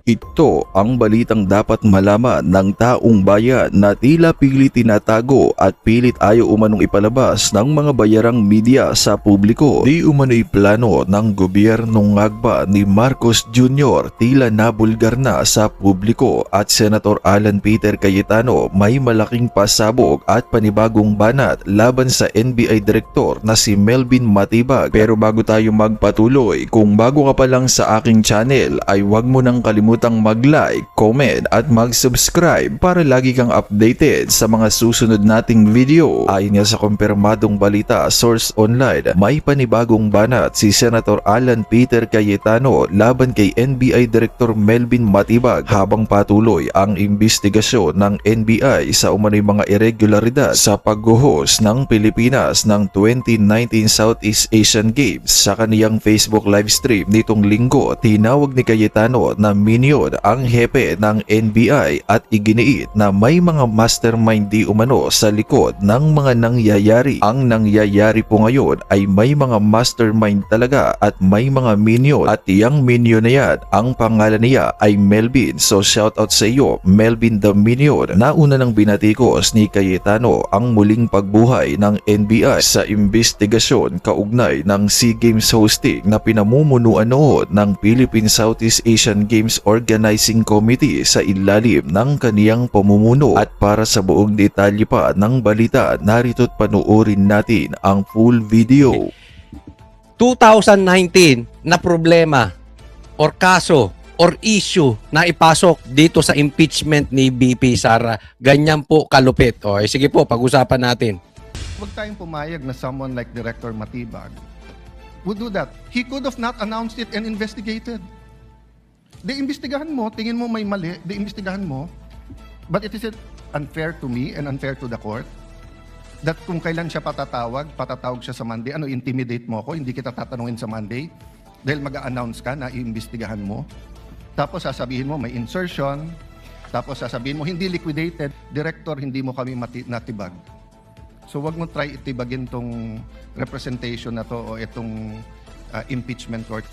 Ito ang balitang dapat malaman ng taong bayan na tila pilit tinatago at pilit ayaw umanong ipalabas ng mga bayarang media sa publiko. Di umano'y plano ng gobyernong ngagba ni Marcos Jr. tila nabulgar na sa publiko at Senator Alan Peter Cayetano may malaking pasabog at panibagong banat laban sa NBI Director na si Melvin Matibag. Pero bago tayo magpatuloy, kung bago ka pa lang sa aking channel ay huwag mo nang kalimutang mag-like, comment at mag-subscribe para lagi kang updated sa mga susunod nating video. Ayon nga sa kumpirmadong balita, source online, may panibagong banat si Senator Alan Peter Cayetano laban kay NBI Director Melvin Matibag habang patuloy ang investigasyon ng NBI sa umano'y mga irregularidad sa pag-host ng Pilipinas ng 2019 Southeast Asian Games. Sa kaniyang Facebook livestream nitong linggo, tinawag ni Cayetano na minion ang hepe ng NBI at iginiit na may mga mastermind di umano sa likod ng mga nangyayari. Ang nangyayari po ngayon ay may mga mastermind talaga at may mga minion, at yang minion na yan, ang pangalan niya ay Melvin. So shoutout sa iyo, Melvin the Minion. Nauna nang binatikos ni Cayetano ang muling pagbuhay ng NBI sa investigasyon kaugnay ng SEA Games hosting na pinamumunuan noon ng Philippine Southeast Asian Games Organizing Committee sa ilalim ng kaniyang pamumuno. At para sa buong detalye pa ng balita, narito't panoorin natin ang full video. 2019 na problema or kaso or issue na ipasok dito sa impeachment ni BP Sara. Ganyan po kalupit. O, sige po, pag-usapan natin. Huwag tayong pumayag na someone like Director Matibag would do that. He could have not announced it and investigated. Iimbestigahan mo, tingin mo may mali, iimbestigahan mo. But it is unfair to me and unfair to the court that kung kailan siya patatawag siya sa Monday, intimidate mo ako, hindi kita tatanungin sa Monday dahil mag-a-announce ka na iimbestigahan mo. Tapos sasabihin mo may insertion, tapos sasabihin mo hindi liquidated, Director, hindi mo kami natibag. So wag mo try itibagin tong representation na to o itong impeachment court.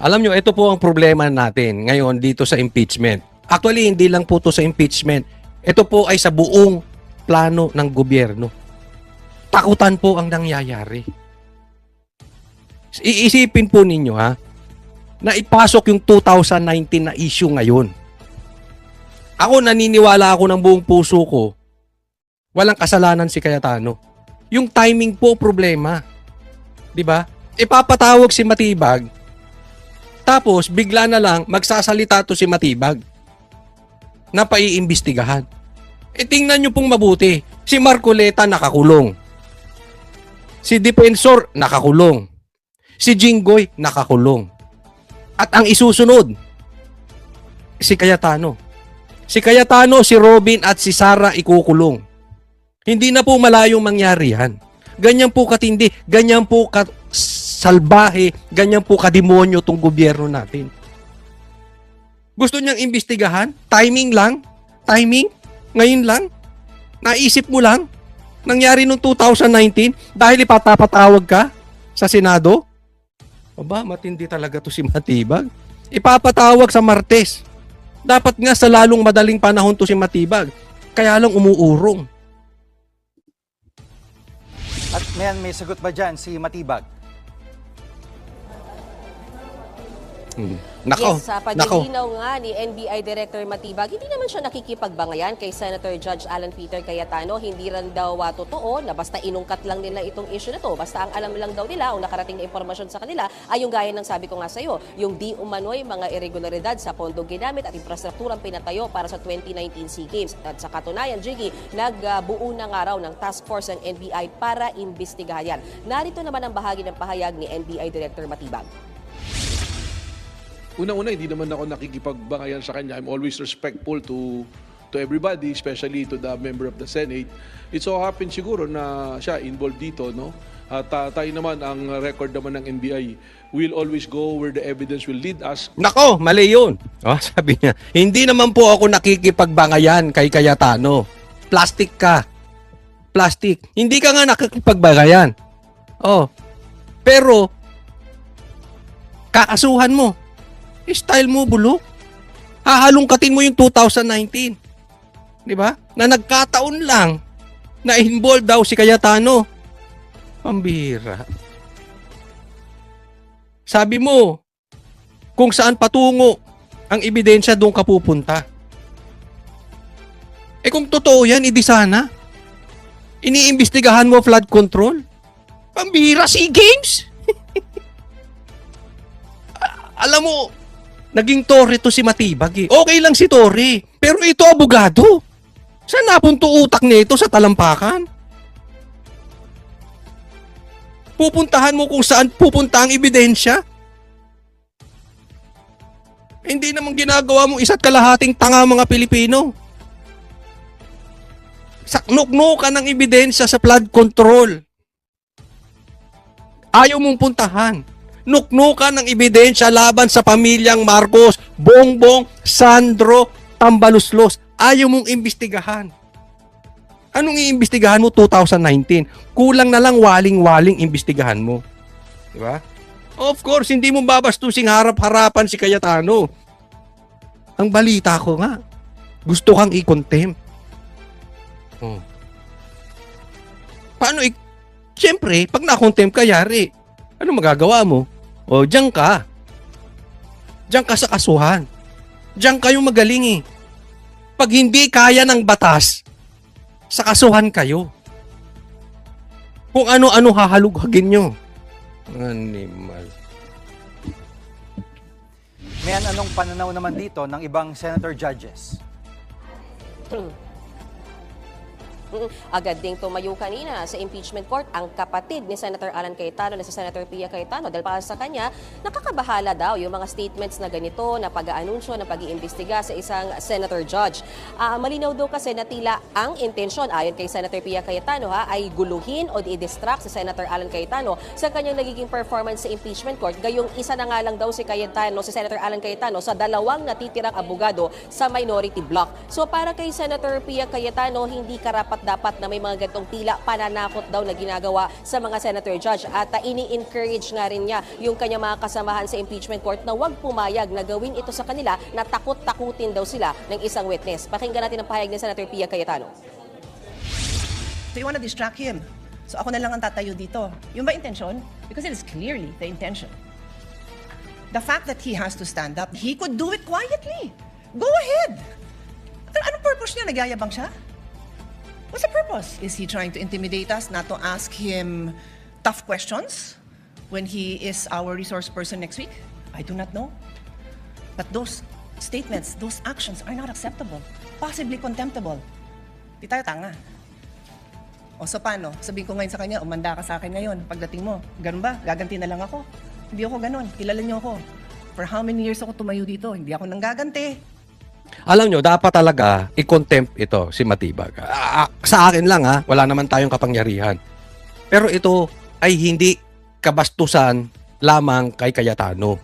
Alam nyo, ito po ang problema natin ngayon dito sa impeachment. Actually, hindi lang po to sa impeachment. Ito po ay sa buong plano ng gobyerno. Takutan po ang nangyayari. Iisipin po ninyo na ipasok yung 2019 na issue ngayon. Ako naniniwala ako ng buong puso ko, walang kasalanan si Cayetano. Yung timing po problema. 'Di ba? Ipapatawag si Matibag, tapos bigla na lang magsasalita to si Matibag na paiimbestigahan. Tingnan nyo pong mabuti. Si Marcoleta nakakulong. Si Defensor nakakulong. Si Jinggoy nakakulong. At ang isusunod, si Cayetano. Si Cayetano, si Robin at si Sara ikukulong. Hindi na po malayong mangyari yan. Ganyan po katindi, ganyan po salbahe, ganyan po kademonyo tong gobyerno natin. Gusto niyang imbestigahan? Timing lang? Timing? Ngayon lang? Naisip mo lang? Nangyari noong 2019 dahil ipapatawag ka sa Senado? Aba, matindi talaga to si Matibag. Ipapatawag sa Martes. Dapat nga sa lalong madaling panahon to si Matibag. Kaya lang umuurong. At may sagot ba dyan si Matibag? Nako, Yes, sa paglilinaw nga ni NBI Director Matibag, hindi naman siya nakikipagbangayan kay Senator Judge Alan Peter Cayetano. Hindi rin daw totoo na basta inungkat lang nila itong issue na to. Basta ang alam lang daw nila o nakarating na impormasyon sa kanila ay yung gaya ng sabi ko nga sa iyo, yung di umano'y mga irregularidad sa pondong ginamit at infrastrukturang pinatayo para sa 2019 SEA Games. At sa katunayan, Jiggy, nagbuo na nga raw ng task force ng NBI para imbestigahan yan. Narito naman ang bahagi ng pahayag ni NBI Director Matibag. Unang-una, hindi naman ako nakikipagbangayan sa kanya. I'm always respectful to everybody, especially to the member of the Senate. It so happens siguro na siya involved dito, no? At tayo naman, ang record naman ng NBI, we'll always go where the evidence will lead us. Nako, mali yun. Oh, sabi niya, hindi naman po ako nakikipagbangayan kay Cayetano. Plastic ka. Plastic. Hindi ka nga nakikipagbangayan. Oh. Pero, kakasuhan mo. Style mo, bulok. Hahalungkatin mo yung 2019. Di ba? Na nagkataon lang na involved daw si Cayetano. Pambihira. Sabi mo, kung saan patungo ang ebidensya, doon ka pupunta. Eh kung totoo yan, edi sana. Iniimbestigahan mo flood control. Pambihira, SEA Games. Alam mo, naging Torre to si Matibag eh. Okay lang si Torre, pero ito abogado. Saan napunto utak nito sa talampakan? Pupuntahan mo kung saan pupunta ang ebidensya? Hindi naman ginagawa mo isa't kalahating tanga mga Pilipino. Saknok-nokan ng ebidensya sa flood control. Ayaw mong puntahan. Nuknukan ng ebidensya laban sa pamilyang Marcos, Bongbong, Sandro, Tambaluslos. Ayaw mong imbestigahan. Anong iimbestigahan mo 2019? Kulang na lang waling-waling imbestigahan mo. Di ba? Of course, hindi mo babastusing harap-harapan si Cayetano. Ang balita ko nga, gusto kang i-contempt. Oh. Paano Siyempre, pag na-contempt ka, yari. Ano magagawa mo? O, diyan ka. Diyan ka sa kasuhan. Diyan kayo magaling eh. Pag hindi kaya ng batas, sa kasuhan kayo. Kung ano-ano hahalughagin nyo. Animal. May anong pananaw naman dito ng ibang senator judges? Agad ding tumayo kanina sa impeachment court ang kapatid ni Senator Alan Cayetano na si Senator Pia Cayetano dahil para sa kanya, nakakabahala daw yung mga statements na ganito na pag-aanunsyo na pag-iimbestiga sa isang senator judge. Malinaw daw kasi na tila ang intensyon ayon kay Senator Pia Cayetano ay guluhin o i-distract si Senator Alan Cayetano sa kanyang nagiging performance sa impeachment court. Gayong isa na nga lang daw si Senator Alan Cayetano sa dalawang natitirang abogado sa minority bloc. So para kay Senator Pia Cayetano, hindi dapat na may mga gantong tila pananakot daw na ginagawa sa mga senator judge at ini-encourage nga rin niya yung kanya mga kasamahan sa impeachment court na huwag pumayag na gawin ito sa kanila na takot-takutin daw sila ng isang witness. Pakinggan natin ang pahayag ni Senator Pia Cayetano. So you want to distract him. So ako na lang ang tatayo dito. Yung ba intention? Because it is clearly the intention. The fact that he has to stand up, he could do it quietly. Go ahead. Anong purpose niya? Nagyayabang siya? What's the purpose? Is he trying to intimidate us not to ask him tough questions when he is our resource person next week? I do not know. But those statements, those actions are not acceptable. Possibly contemptible. Di tayo tanga. O so paano? Sabihin ko ngayon sa kanya, umanda ka sa akin ngayon. Pagdating mo, ganun ba? Gaganti na lang ako. Hindi ako ganun. Kilala niyo ako. For how many years ako tumayo dito? Hindi ako nanggaganti. Alam nyo, dapat talaga i-contempt ito si Matibag. Sa akin lang wala naman tayong kapangyarihan. Pero ito ay hindi kabastusan lamang kay Cayetano.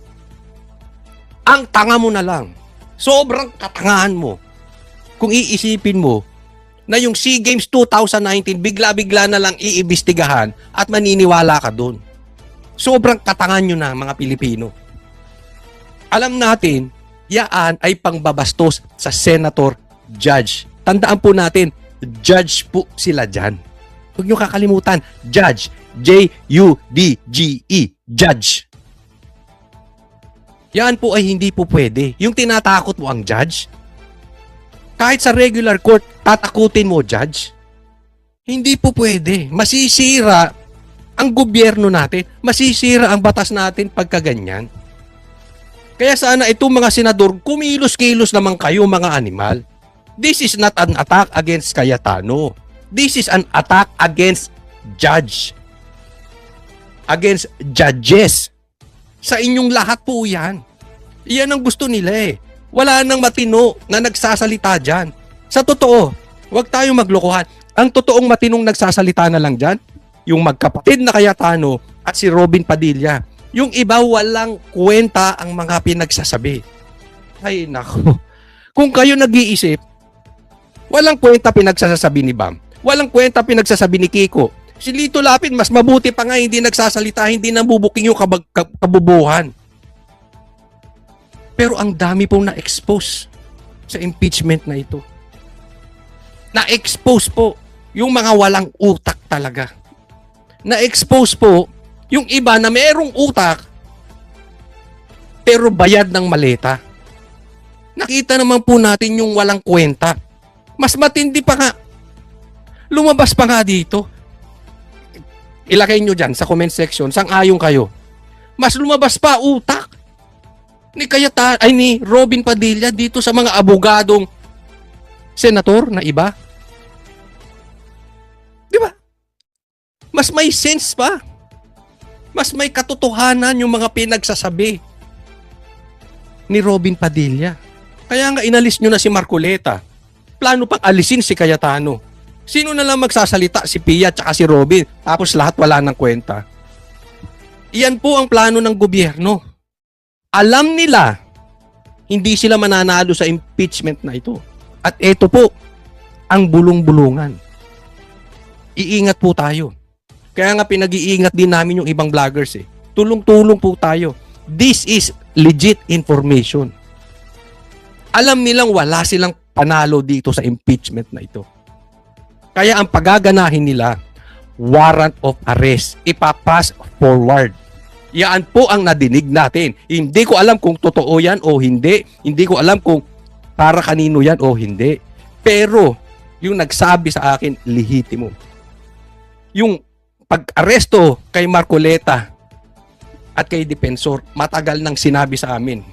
Ang tanga mo na lang. Sobrang katangahan mo. Kung iisipin mo na yung SEA Games 2019 bigla-bigla na lang iimbestigahan at maniniwala ka dun. Sobrang katangan nyo na mga Pilipino. Alam natin, yaan ay pangbabastos sa senator judge. Tandaan po natin, judge po sila dyan. Huwag nyo kakalimutan, judge. J-U-D-G-E. Judge. Yan po ay hindi po pwede. Yung tinatakot mo ang judge, kahit sa regular court, tatakutin mo judge. Hindi po pwede. Masisira ang gobyerno natin. Masisira ang batas natin pagkaganyan. Kaya sana itong mga senador, kumilos-kilos naman kayo mga animal. This is not an attack against Cayetano. This is an attack against judge. Against judges. Sa inyong lahat po yan. Iyan ang gusto nila eh. Wala nang matino na nagsasalita dyan. Sa totoo, huwag tayong maglokohan. Ang totoong matinong nagsasalita na lang dyan, yung magkapatid na Cayetano at si Robin Padilla. Yung iba walang kwenta ang mga pinagsasabi. Ay nako. Kung kayo nag-iisip, walang kwenta pinagsasabi ni Bam. Walang kwenta pinagsasabi ni Kiko. Si Lito Lapid mas mabuti pa nga hindi nagsasalita, hindi nabubuking yung kabubuhan. Pero ang dami pong na-expose. sa impeachment na ito. Na-expose po yung mga walang utak talaga. Na-expose po yung iba na mayroong utak pero bayad ng maleta. Nakita naman po natin yung walang kwenta. Mas matindi pa nga. Lumabas pa nga dito. Ilagay nyo dyan sa comment section, sang-ayon kayo. Mas lumabas pa utak ni Robin Padilla dito sa mga abogadong senator na iba. Di ba? Mas may sense pa. Mas may katotohanan yung mga pinagsasabi ni Robin Padilla. Kaya nga inalis nyo na si Marcoleta. Plano pang alisin si Cayetano. Sino na lang magsasalita? Si Pia at si Robin. Tapos lahat wala ng kwenta. Iyan po ang plano ng gobyerno. Alam nila, hindi sila mananalo sa impeachment na ito. At ito po, ang bulong-bulungan. Iingat po tayo. Kaya nga pinag-iingat din namin yung ibang vloggers eh. Tulong-tulong po tayo. This is legit information. Alam nilang wala silang panalo dito sa impeachment na ito. Kaya ang pagaganahin nila, warrant of arrest, ipapass forward. Yan po ang nadinig natin. Hindi ko alam kung totoo yan o hindi. Hindi ko alam kung para kanino yan o hindi. Pero, yung nagsabi sa akin, lehitimo. Yung pag-aresto kay Marcoleta at kay Defensor, matagal nang sinabi sa amin.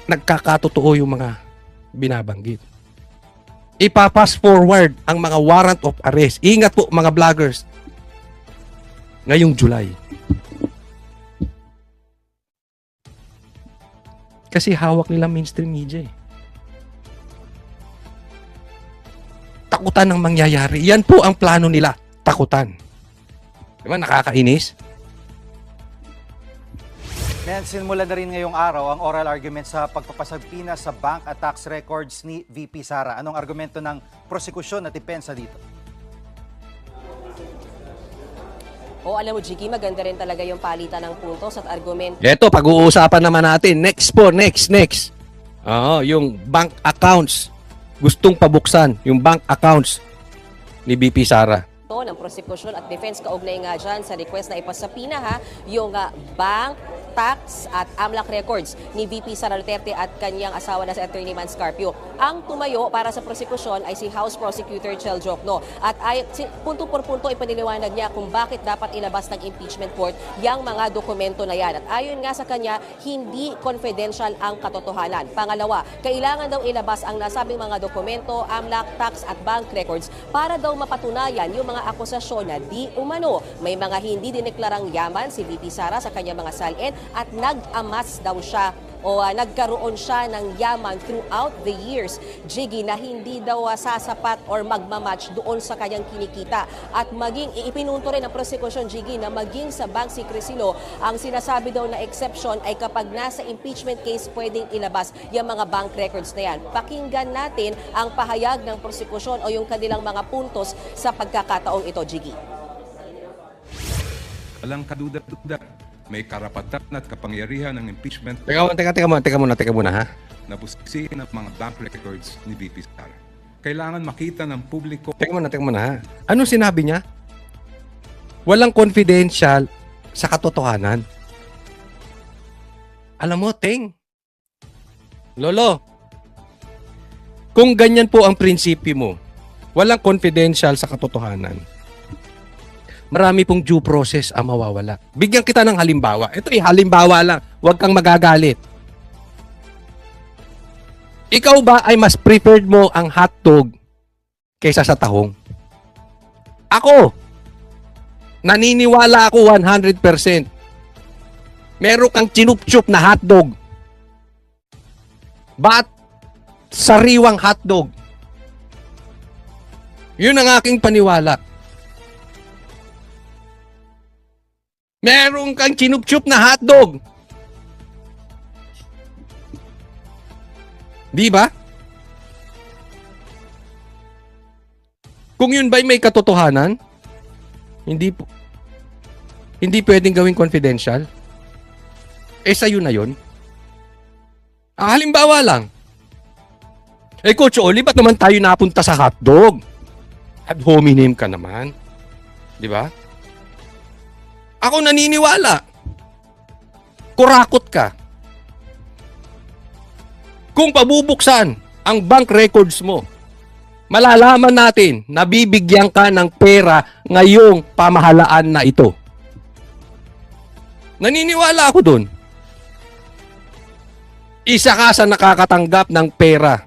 Nagkakatotoo yung mga binabanggit. Ipapass forward ang mga warrant of arrest. Ingat po mga vloggers. Ngayong July. Kasi hawak nila mainstream media eh. Takutan ang mangyayari. Yan po ang plano nila. Takutan. Diba nakakainis? Men, sinimula na rin ngayong araw ang oral argument sa pagpapasagpina sa bank at tax records ni VP Sara. Anong argumento ng prosekusyon at depensa dito? Alam mo, Jiggy, maganda rin talaga yung palitan ng puntos at argumento. Ito, pag-uusapan naman natin. Next po, next. Yung bank accounts. Gustong pabuksan yung bank accounts ni VP Sara. Ng prosecution at defense kaugnay nga dyan sa request na ipasapina yung bank, tax at AMLAC records ni VP Sara Duterte at kanyang asawa na si Attorney Man Scarpio. Ang tumayo para sa prosecution ay si House Prosecutor Chel Jokno at punto por punto ipaniliwanag niya kung bakit dapat ilabas ng impeachment court yung mga dokumento na yan. At ayon nga sa kanya, hindi confidential ang katotohanan. Pangalawa, kailangan daw ilabas ang nasabing mga dokumento, AMLAC, tax at bank records para daw mapatunayan yung mga akusasyon na di umano may mga hindi dineklarang yaman si VP Sara sa kanyang mga salin at nag-amas daw siya o nagkaroon siya ng yaman throughout the years, Jiggy, na hindi daw sasapat or magmamatch doon sa kanyang kinikita. At maging ipinunto rin ng prosecution, Jiggy, na maging sa bank secrecy law, ang sinasabi daw na exception ay kapag nasa impeachment case pwedeng ilabas yung mga bank records na yan. Pakinggan natin ang pahayag ng prosecution o yung kanilang mga puntos sa pagkakataong ito, Jiggy. Walang kaduda-duda. May karapatan at kapangyarihan ng impeachment Teka muna ha. na busisiin ang mga bank records ni VP Sara. Kailangan makita ng publiko. Teka muna ha. Anong sinabi niya? Walang confidential sa katotohanan. Alam mo, Teng. Lolo, kung ganyan po ang prinsipyo mo, walang confidential sa katotohanan, marami pong due process ang mawawala. Bigyan kita ng halimbawa. Ito halimbawa lang. Huwag kang magagalit. Ikaw ba ay mas preferred mo ang hotdog kaysa sa tahong? Ako, naniniwala ako 100%. Meron kang chinup-chup na hotdog. Ba't sariwang hotdog? Yun ang aking paniwala. Meron kang chinup-chup na hotdog. Di ba? Kung yun ba'y may katotohanan, hindi pwedeng gawing confidential. Sa'yo na yun. Halimbawa lang. Coach Oli, ba't naman tayo napunta sa hotdog? Ad hominem ka naman. Di ba? Ako naniniwala. Kurakot ka. Kung pabubuksan ang bank records mo, malalaman natin na bibigyan ka ng pera ngayong pamahalaan na ito. Naniniwala ako dun. Isa ka sa nakakatanggap ng pera.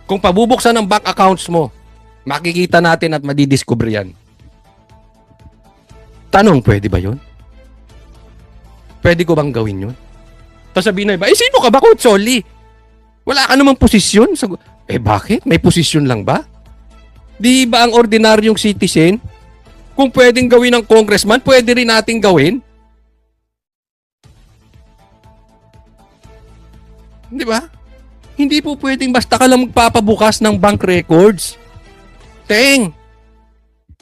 Kung pabubuksan ang bank accounts mo, makikita natin at madidiscover yan. Tanong, pwede ba yun? Pwede ko bang gawin yun? Tapos sabihin na iba, sino ka ba, Coach Oli? Wala ka namang posisyon. Bakit? May posisyon lang ba? Di ba ang ordinaryong citizen, kung pwedeng gawin ng congressman, pwede rin nating gawin? Di ba? Hindi po pwedeng basta ka lang magpapabukas ng bank records. Teng!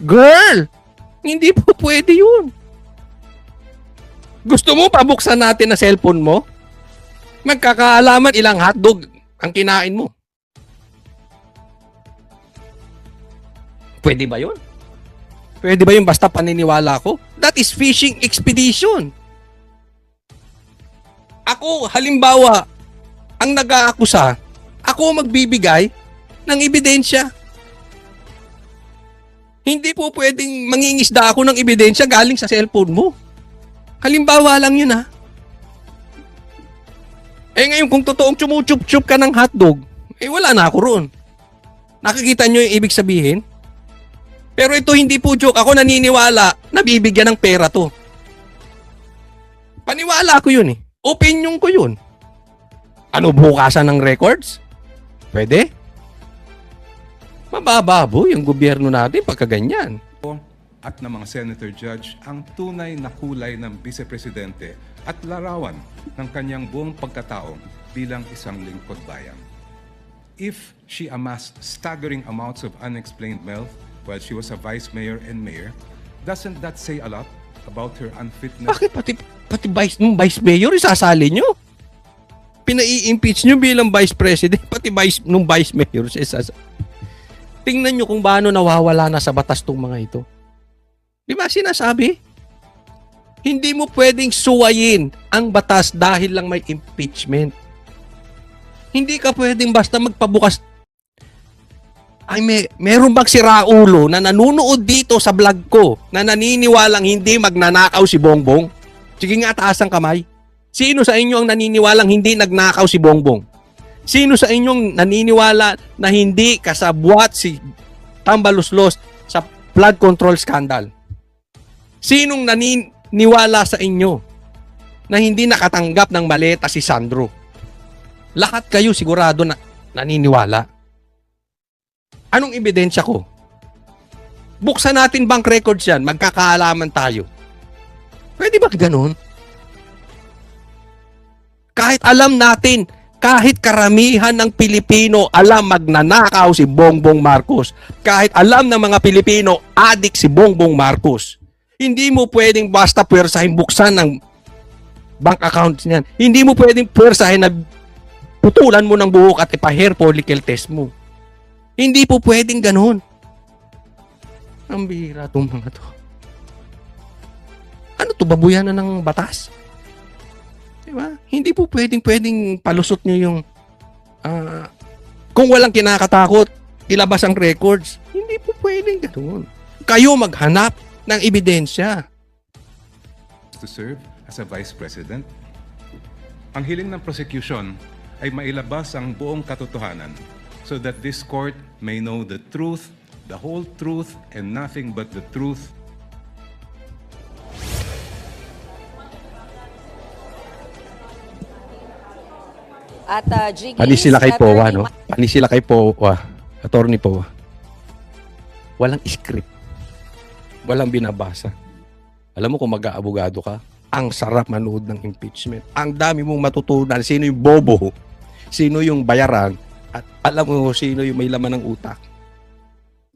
Girl! Hindi po pwede yun. Gusto mo pabuksan natin na cellphone mo? Magkakaalaman ilang hotdog ang kinain mo. Pwede ba yun? Pwede ba yun basta paniniwala ko? That is fishing expedition. Ako, halimbawa, ang nag-aakusa, ako magbibigay ng ebidensya. Hindi po pwedeng mangingisda ako ng ebidensya galing sa cellphone mo. Halimbawa lang yun, ha? Ngayon, kung totoong chumuchup-chup ka ng hotdog, wala na ako roon. Nakikita nyo yung ibig sabihin? Pero ito hindi po joke. Ako naniniwala na bibigyan ng pera to. Paniwala ko yun, Opinion ko yun. Ano, bukasan ng records? Pwede? Mabababo yung gobyerno natin pagkaganyan. At ng mga senator judge ang tunay na kulay ng vice-presidente at larawan ng kanyang buong pagkatao bilang isang lingkod bayan. If she amassed staggering amounts of unexplained wealth while she was a vice mayor and mayor, doesn't that say a lot about her unfitness? Bakit pati vice mayor isasali nyo? Pinai-impeach nyo bilang vice president, pati vice mayor isasali. Tingnan nyo kung paano nawawala na sa batas tong mga ito. Di ba sinasabi? Hindi mo pwedeng suwayin ang batas dahil lang may impeachment. Hindi ka pwedeng basta magpabukas. Meron bang siraulo na nanunood dito sa vlog ko na naniniwalang hindi magnanakaw si Bongbong? Sige nga, taas ang kamay. Sino sa inyo ang naniniwalang hindi nagnakaw si Bongbong? Sino sa inyong naniniwala na hindi kasabwat si Tambaluslos sa flood control scandal? Sinong naniniwala sa inyo na hindi nakatanggap ng maleta si Sandro? Lahat kayo sigurado na naniniwala. Anong ebidensya ko? Buksan natin bank records yan, magkakaalaman tayo. Pwede ba ganun? Kahit alam natin, kahit karamihan ng Pilipino alam magnanakaw si Bongbong Marcos. Kahit alam ng mga Pilipino, adik si Bongbong Marcos. Hindi mo pwedeng basta pwersahin buksan ng bank accounts niyan. Hindi mo pwedeng pwersahin na putulan mo ng buhok at ipa-hair follicle test mo. Hindi po pwedeng ganun. Ang bihira itong mga to. Ano to, babuyan na ng batas? Diba? Hindi po pwedeng palusot nyo yung kung walang kinakatakot, ilabas ang records. Hindi po pwedeng ganun. Kayo maghanap ng ebidensya. To serve as a vice president, ang hiling ng prosecution ay mailabas ang buong katotohanan so that this court may know the truth, the whole truth, and nothing but the truth. At Jiggy, Panis sila kay Powa, no? Panis sila kay Powa. Attorney Powa. Walang script. Walang binabasa. Alam mo kung mag-aabogado ka, ang sarap manood ng impeachment. Ang dami mong matutunan. Sino yung bobo? Sino yung bayaran? At alam mo sino yung may laman ng utak.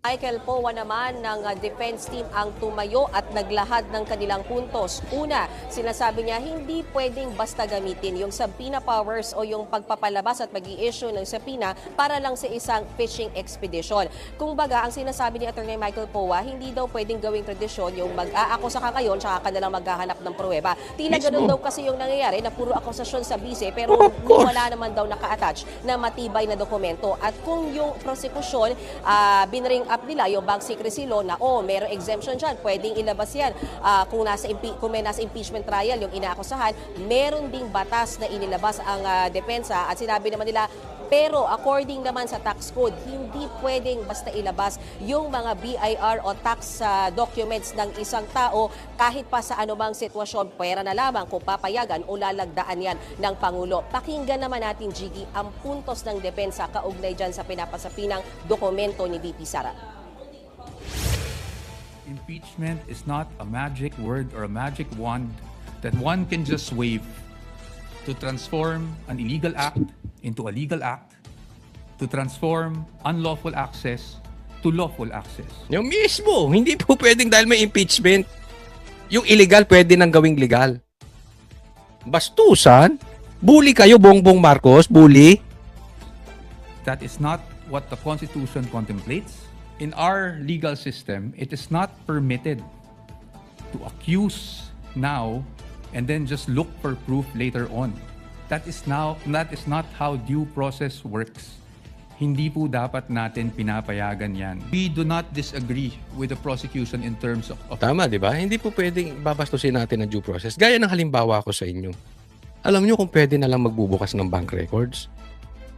Michael Powa naman ng defense team ang tumayo at naglahad ng kanilang puntos. Una, sinasabi niya hindi pwedeng basta gamitin yung subpoena powers o yung pagpapalabas at mag-i-issue ng subpoena para lang sa isang fishing expedition. Kung baga, ang sinasabi ni Attorney Michael Powa, hindi daw pwedeng gawing tradisyon yung mag-aakusa ka ngayon tsaka ka nalang maghahanap ng pruweba. Tila ganun daw kasi yung nangyayari na puro akusasyon sa bise pero wala naman daw naka-attach na matibay na dokumento. At kung yung prosekusyon, binring up nila yung bank secrecy law na merong exemption dyan, pwedeng ilabas yan. Kung may nasa impeachment trial yung inaakusahan, meron ding batas na inilabas ang depensa at sinabi naman nila, pero according naman sa tax code, hindi pwedeng basta ilabas yung mga BIR o tax documents ng isang tao kahit pa sa anumang sitwasyon, pwera na lamang kung papayagan o lalagdaan yan ng Pangulo. Pakinggan naman natin, Jiggy, ang puntos ng depensa kaugnay dyan sa pinapasapinang dokumento ni VP Sara. Impeachment is not a magic word or a magic wand that one can just wave to transform an illegal act into a legal act, to transform unlawful access to lawful access. Yung mismo, hindi po pwedeng dahil may impeachment. Yung illegal pwede nang gawing legal. Bastusan? Bully kayo, Bongbong Marcos? Bully? That is not what the Constitution contemplates. In our legal system, it is not permitted to accuse now and then just look for proof later on. That is not how due process works. Hindi po dapat natin pinapayagan yan. We do not disagree with the prosecution in terms of Tama, di ba? Hindi po pwedeng babastusin natin ang due process. Gaya ng halimbawa ko sa inyo. Alam nyo kung pwede na lang magbubukas ng bank records?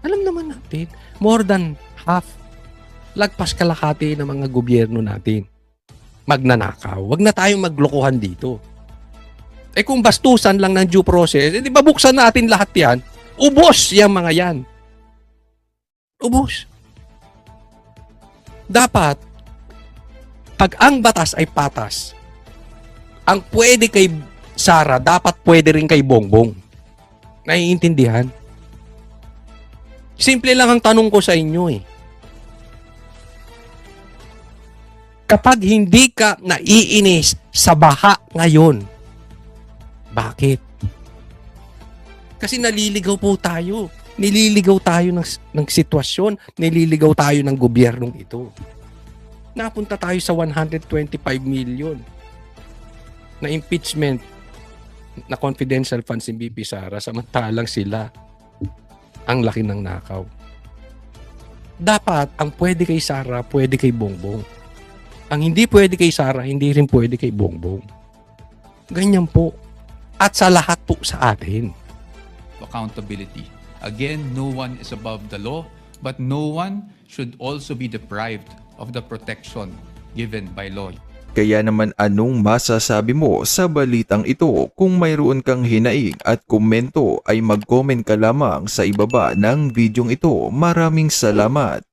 Alam naman natin, more than half, lagpas kalahati ng mga gobyerno natin magnanakaw. Wag na tayong maglokohan dito. Kung bastusan lang ng due process, di ba buksan natin lahat yan? Ubos yung mga yan. Ubos. Dapat, pag ang batas ay patas, ang pwede kay Sara, dapat pwede rin kay Bongbong. Naiintindihan? Simple lang ang tanong ko sa inyo Kapag hindi ka naiinis sa baha ngayon, bakit? Kasi naliligaw po tayo. Nililigaw tayo ng sitwasyon. Nililigaw tayo ng gobyernong ito. Napunta tayo sa 125 million na impeachment na confidential funds ni BP Sara samantalang sila ang laki ng nakaw. Dapat ang pwede kay Sara, pwede kay Bongbong. Ang hindi pwede kay Sara, hindi rin pwede kay Bongbong. Ganyan po. At sa lahat po sa atin. accountability. Again, no one is above the law, but no one should also be deprived of the protection given by law. Kaya naman anong masasabi mo sa balitang ito? Kung mayroon kang hinaing at komento ay mag-comment ka lamang sa ibaba ng videong ito. Maraming salamat.